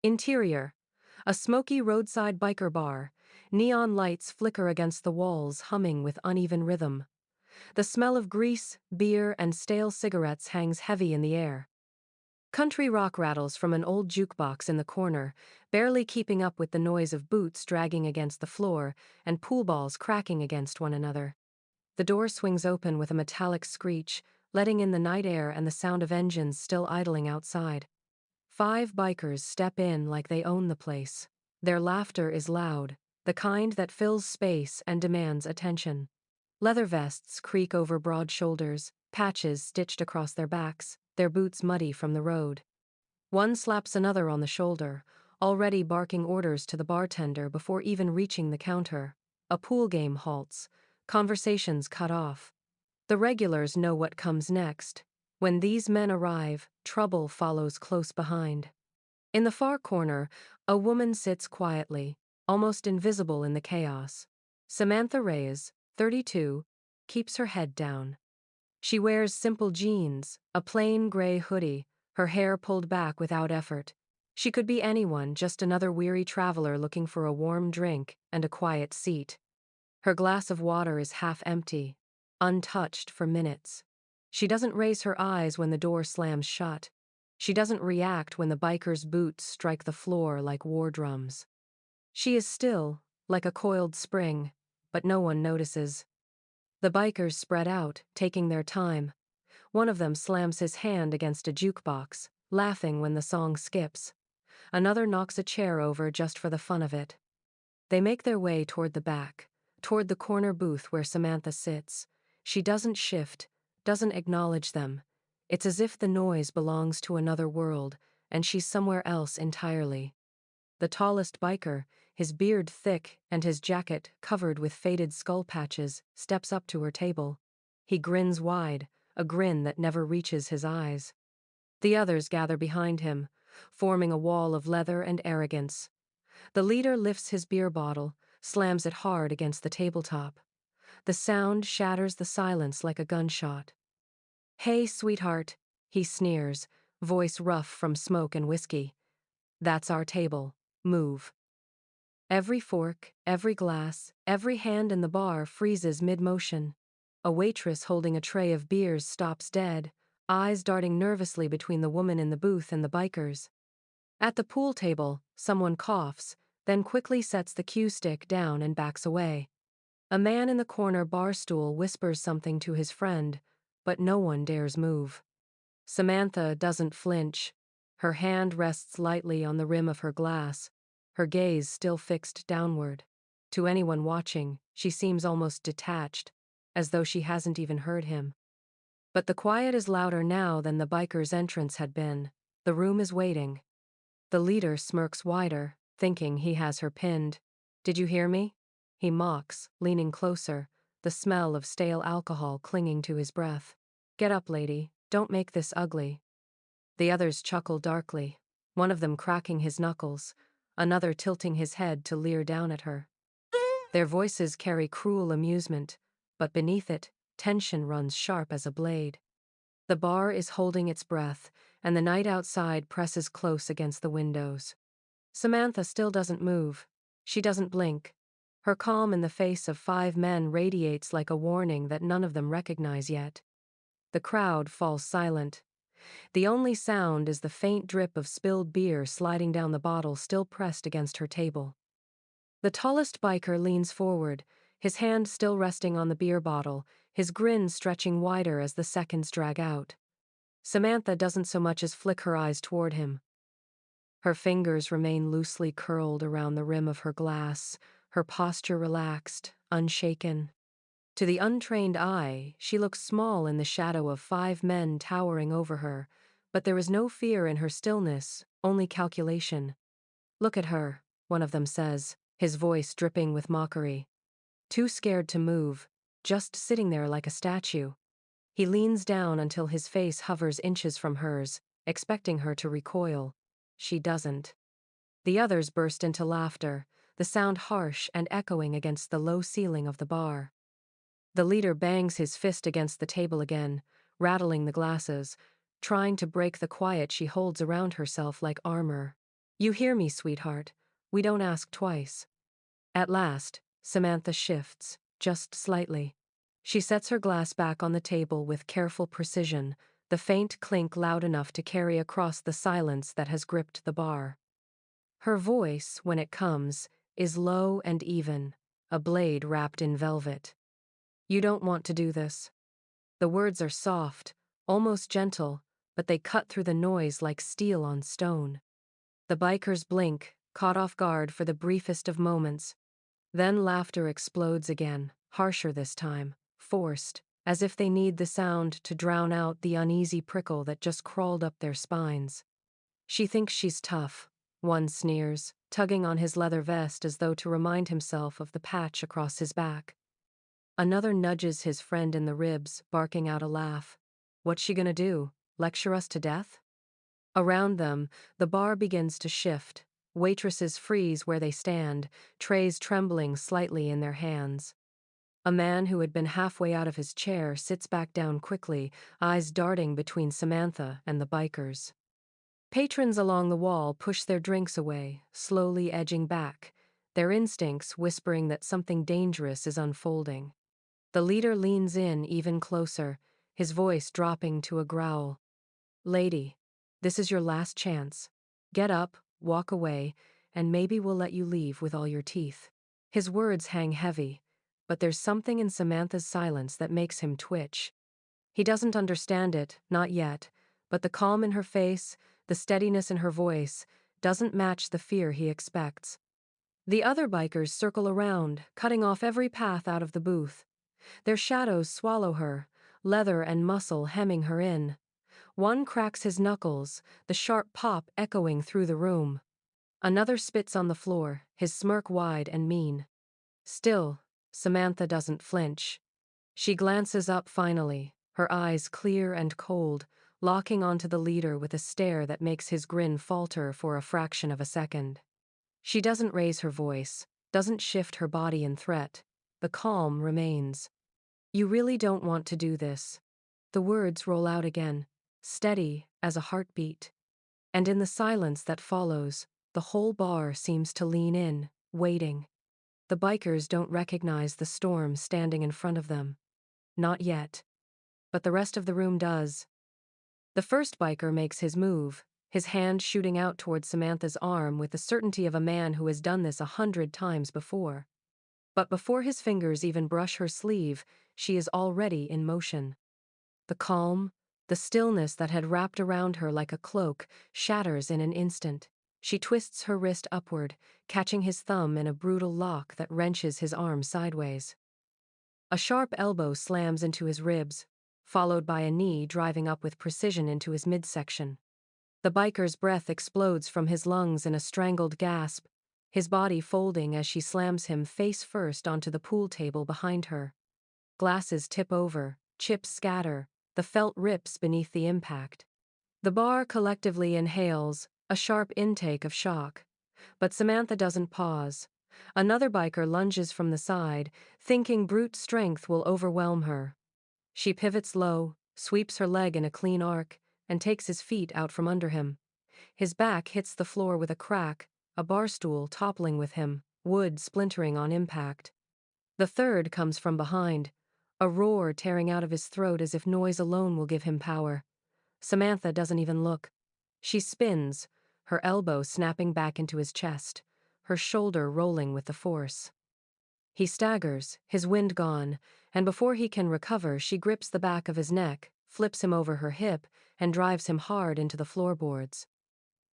Interior. A smoky roadside biker bar. Neon lights flicker against the walls, humming with uneven rhythm. The smell of grease, beer, and stale cigarettes hangs heavy in the air. Country rock rattles from an old jukebox in the corner, barely keeping up with the noise of boots dragging against the floor and pool balls cracking against one another. The door swings open with a metallic screech, letting in the night air and the sound of engines still idling outside. 5 bikers step in like they own the place. Their laughter is loud, the kind that fills space and demands attention. Leather vests creak over broad shoulders, patches stitched across their backs, their boots muddy from the road. One slaps another on the shoulder, already barking orders to the bartender before even reaching the counter. A pool game halts, conversations cut off. The regulars know what comes next. When these men arrive, trouble follows close behind. In the far corner, a woman sits quietly, almost invisible in the chaos. Samantha Reyes, 32, keeps her head down. She wears simple jeans, a plain gray hoodie, her hair pulled back without effort. She could be anyone, just another weary traveler looking for a warm drink and a quiet seat. Her glass of water is half empty, untouched for minutes. She doesn't raise her eyes when the door slams shut. She doesn't react when the biker's boots strike the floor like war drums. She is still, like a coiled spring, but no one notices. The bikers spread out, taking their time. One of them slams his hand against a jukebox, laughing when the song skips. Another knocks a chair over just for the fun of it. They make their way toward the back, toward the corner booth where Samantha sits. She doesn't shift, doesn't acknowledge them. It's as if the noise belongs to another world, and she's somewhere else entirely. The tallest biker, his beard thick and his jacket covered with faded skull patches, steps up to her table. He grins wide, a grin that never reaches his eyes. The others gather behind him, forming a wall of leather and arrogance. The leader lifts his beer bottle, slams it hard against the tabletop. The sound shatters the silence like a gunshot. "Hey, sweetheart," he sneers, voice rough from smoke and whiskey. "That's our table. Move." Every fork, every glass, every hand in the bar freezes mid-motion. A waitress holding a tray of beers stops dead, eyes darting nervously between the woman in the booth and the bikers. At the pool table, someone coughs, then quickly sets the cue stick down and backs away. A man in the corner bar stool whispers something to his friend, but no one dares move. Samantha doesn't flinch. Her hand rests lightly on the rim of her glass, her gaze still fixed downward. To anyone watching, she seems almost detached, as though she hasn't even heard him. But the quiet is louder now than the biker's entrance had been. The room is waiting. The leader smirks wider, thinking he has her pinned. "Did you hear me?" He mocks, leaning closer, the smell of stale alcohol clinging to his breath. "Get up, lady. Don't make this ugly." The others chuckle darkly, one of them cracking his knuckles, another tilting his head to leer down at her. Their voices carry cruel amusement, but beneath it, tension runs sharp as a blade. The bar is holding its breath, and the night outside presses close against the windows. Samantha still doesn't move. She doesn't blink. Her calm in the face of 5 men radiates like a warning that none of them recognize yet. The crowd falls silent. The only sound is the faint drip of spilled beer sliding down the bottle still pressed against her table. The tallest biker leans forward, his hand still resting on the beer bottle, his grin stretching wider as the seconds drag out. Samantha doesn't so much as flick her eyes toward him. Her fingers remain loosely curled around the rim of her glass, her posture relaxed, unshaken. To the untrained eye, she looks small in the shadow of 5 men towering over her, but there is no fear in her stillness, only calculation. "Look at her," one of them says, his voice dripping with mockery. Too scared to move, just sitting there like a statue. He leans down until his face hovers inches from hers, expecting her to recoil. She doesn't. The others burst into laughter, the sound harsh and echoing against the low ceiling of the bar. The leader bangs his fist against the table again, rattling the glasses, trying to break the quiet she holds around herself like armor. You hear me, sweetheart. We don't ask twice. At last, Samantha shifts, just slightly. She sets her glass back on the table with careful precision, the faint clink loud enough to carry across the silence that has gripped the bar. Her voice, when it comes, is low and even, a blade wrapped in velvet. You don't want to do this. The words are soft, almost gentle, but they cut through the noise like steel on stone. The bikers blink, caught off guard for the briefest of moments. Then laughter explodes again, harsher this time, forced, as if they need the sound to drown out the uneasy prickle that just crawled up their spines. She thinks she's tough, one sneers, tugging on his leather vest as though to remind himself of the patch across his back. Another nudges his friend in the ribs, barking out a laugh. What's she gonna do? Lecture us to death? Around them, the bar begins to shift. Waitresses freeze where they stand, trays trembling slightly in their hands. A man who had been halfway out of his chair sits back down quickly, eyes darting between Samantha and the bikers. Patrons along the wall push their drinks away, slowly edging back, their instincts whispering that something dangerous is unfolding. The leader leans in even closer, his voice dropping to a growl. Lady, this is your last chance. Get up, walk away, and maybe we'll let you leave with all your teeth. His words hang heavy, but there's something in Samantha's silence that makes him twitch. He doesn't understand it, not yet, but the calm in her face, the steadiness in her voice, doesn't match the fear he expects. The other bikers circle around, cutting off every path out of the booth. Their shadows swallow her, leather and muscle hemming her in. One cracks his knuckles, the sharp pop echoing through the room. Another spits on the floor, his smirk wide and mean. Still, Samantha doesn't flinch. She glances up finally, her eyes clear and cold, locking onto the leader with a stare that makes his grin falter for a fraction of a second. She doesn't raise her voice, doesn't shift her body in threat. The calm remains. You really don't want to do this. The words roll out again, steady as a heartbeat. And in the silence that follows, the whole bar seems to lean in, waiting. The bikers don't recognize the storm standing in front of them. Not yet. But the rest of the room does. The first biker makes his move, his hand shooting out toward Samantha's arm with the certainty of a man who has done this 100 times before. But before his fingers even brush her sleeve, she is already in motion. The calm, the stillness that had wrapped around her like a cloak, shatters in an instant. She twists her wrist upward, catching his thumb in a brutal lock that wrenches his arm sideways. A sharp elbow slams into his ribs, followed by a knee driving up with precision into his midsection. The biker's breath explodes from his lungs in a strangled gasp, his body folding as she slams him face first onto the pool table behind her. Glasses tip over, chips scatter, the felt rips beneath the impact. The bar collectively inhales, a sharp intake of shock. But Samantha doesn't pause. Another biker lunges from the side, thinking brute strength will overwhelm her. She pivots low, sweeps her leg in a clean arc, and takes his feet out from under him. His back hits the floor with a crack, a bar stool toppling with him, wood splintering on impact. The third comes from behind, a roar tearing out of his throat as if noise alone will give him power. Samantha doesn't even look. She spins, her elbow snapping back into his chest, her shoulder rolling with the force. He staggers, his wind gone, and before he can recover, she grips the back of his neck, flips him over her hip, and drives him hard into the floorboards.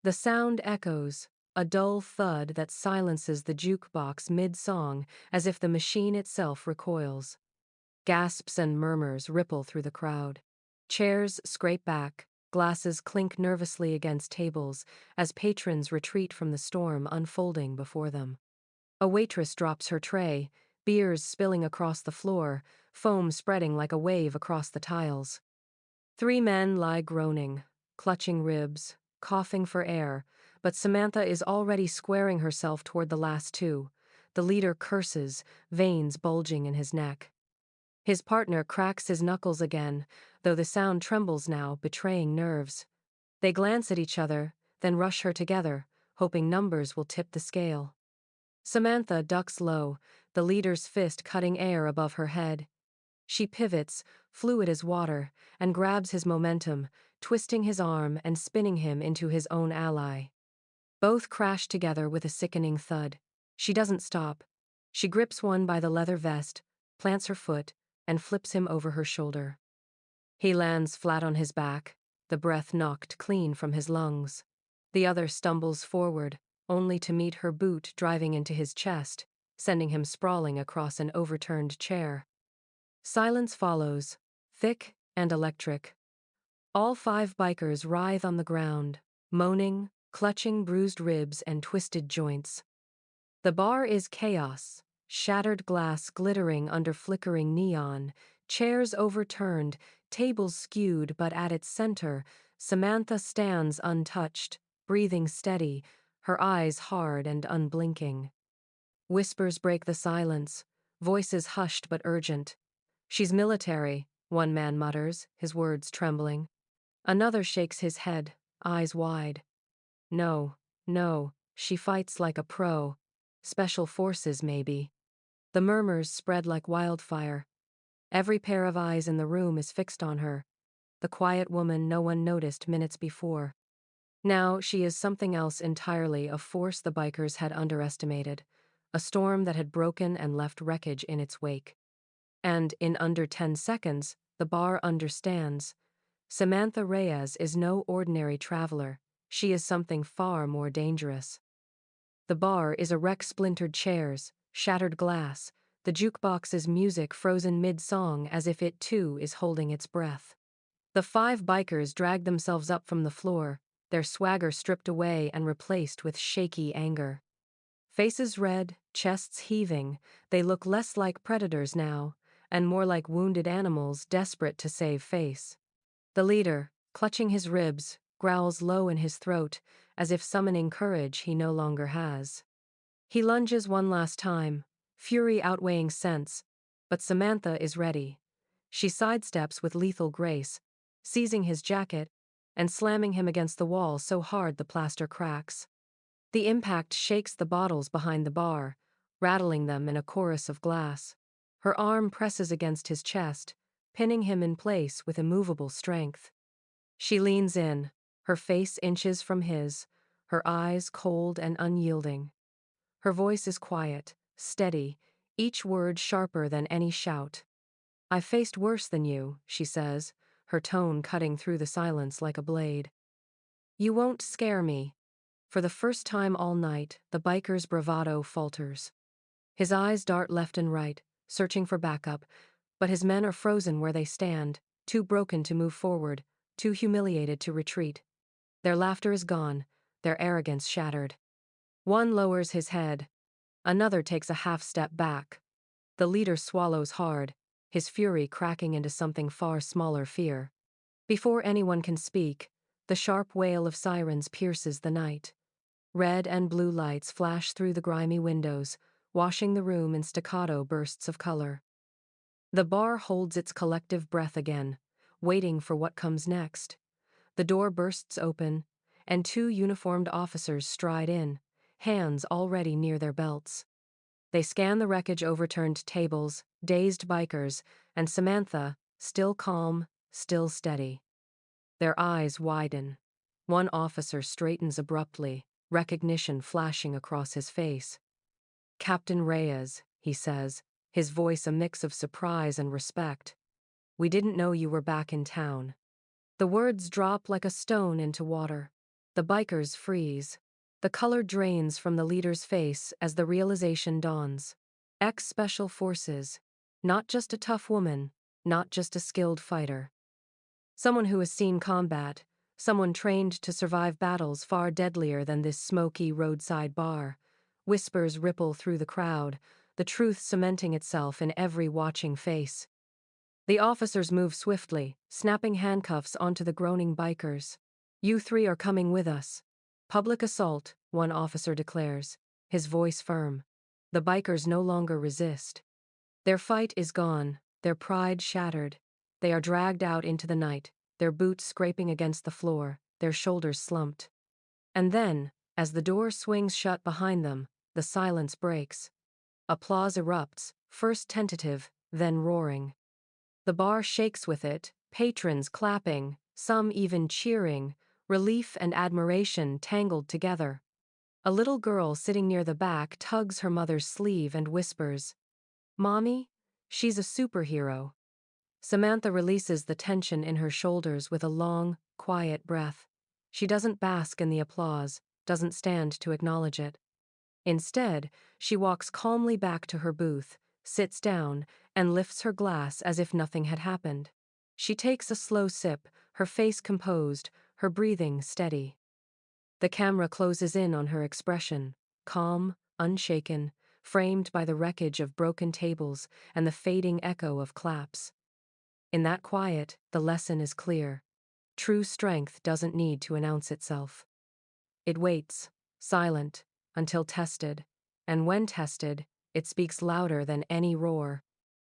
The sound echoes, a dull thud that silences the jukebox mid-song as if the machine itself recoils. Gasps and murmurs ripple through the crowd. Chairs scrape back, glasses clink nervously against tables as patrons retreat from the storm unfolding before them. A waitress drops her tray, beers spilling across the floor, foam spreading like a wave across the tiles. Three men lie groaning, clutching ribs, coughing for air, but Samantha is already squaring herself toward the last two. The leader curses, veins bulging in his neck. His partner cracks his knuckles again, though the sound trembles now, betraying nerves. They glance at each other, then rush her together, hoping numbers will tip the scale. Samantha ducks low, the leader's fist cutting air above her head. She pivots, fluid as water, and grabs his momentum, twisting his arm and spinning him into his own ally. Both crash together with a sickening thud. She doesn't stop. She grips one by the leather vest, plants her foot, and flips him over her shoulder. He lands flat on his back, the breath knocked clean from his lungs. The other stumbles forward, only to meet her boot driving into his chest, sending him sprawling across an overturned chair. Silence follows, thick and electric. All 5 bikers writhe on the ground, moaning, clutching bruised ribs and twisted joints. The bar is chaos, shattered glass glittering under flickering neon, chairs overturned, tables skewed, but at its center, Samantha stands untouched, breathing steady, her eyes hard and unblinking. Whispers break the silence, voices hushed but urgent. "She's military," one man mutters, his words trembling. Another shakes his head, eyes wide. "No, no, she fights like a pro. Special forces, maybe." The murmurs spread like wildfire. Every pair of eyes in the room is fixed on her, the quiet woman no one noticed minutes before. Now she is something else entirely, a force the bikers had underestimated, a storm that had broken and left wreckage in its wake. And in under 10 seconds, the bar understands. Samantha Reyes is no ordinary traveler. She is something far more dangerous. The bar is a wreck, splintered chairs, shattered glass, the jukebox's music frozen mid-song as if it too is holding its breath. The 5 bikers drag themselves up from the floor, their swagger stripped away and replaced with shaky anger. Faces red, chests heaving, they look less like predators now, and more like wounded animals desperate to save face. The leader, clutching his ribs, growls low in his throat, as if summoning courage he no longer has. He lunges one last time, fury outweighing sense, but Samantha is ready. She sidesteps with lethal grace, seizing his jacket and slamming him against the wall so hard the plaster cracks. The impact shakes the bottles behind the bar, rattling them in a chorus of glass. Her arm presses against his chest, pinning him in place with immovable strength. She leans in, her face inches from his, her eyes cold and unyielding. Her voice is quiet, steady, each word sharper than any shout. "I've faced worse than you," she says, her tone cutting through the silence like a blade. "You won't scare me." For the first time all night, the biker's bravado falters. His eyes dart left and right, searching for backup, but his men are frozen where they stand, too broken to move forward, too humiliated to retreat. Their laughter is gone, their arrogance shattered. One lowers his head. Another takes a half step back. The leader swallows hard, his fury cracking into something far smaller, fear. Before anyone can speak, the sharp wail of sirens pierces the night. Red and blue lights flash through the grimy windows, washing the room in staccato bursts of color. The bar holds its collective breath again, waiting for what comes next. The door bursts open, and 2 uniformed officers stride in, hands already near their belts. They scan the wreckage, overturned tables, dazed bikers, and Samantha, still calm, still steady. Their eyes widen. One officer straightens abruptly, recognition flashing across his face. "Captain Reyes," he says, his voice a mix of surprise and respect. "We didn't know you were back in town." The words drop like a stone into water. The bikers freeze. The color drains from the leader's face as the realization dawns. Ex-Special Forces. Not just a tough woman, not just a skilled fighter. Someone who has seen combat, someone trained to survive battles far deadlier than this smoky roadside bar. Whispers ripple through the crowd, the truth cementing itself in every watching face. The officers move swiftly, snapping handcuffs onto the groaning bikers. "You 3 are coming with us." "Public assault," one officer declares, his voice firm. The bikers no longer resist. Their fight is gone, their pride shattered. They are dragged out into the night, their boots scraping against the floor, their shoulders slumped. And then, As the door swings shut behind them, the silence breaks. Applause erupts, first tentative, then roaring. The bar shakes with it, patrons clapping, some even cheering, relief and admiration tangled together. A little girl sitting near the back tugs her mother's sleeve and whispers, "Mommy? She's a superhero." Samantha releases the tension in her shoulders with a long, quiet breath. She doesn't bask in the applause, doesn't stand to acknowledge it. Instead, she walks calmly back to her booth, sits down, and lifts her glass as if nothing had happened. She takes a slow sip, her face composed, her breathing steady. The camera closes in on her expression, calm, unshaken, framed by the wreckage of broken tables and the fading echo of claps. In that quiet, the lesson is clear. True strength doesn't need to announce itself. It waits, silent, until tested, and when tested, it speaks louder than any roar.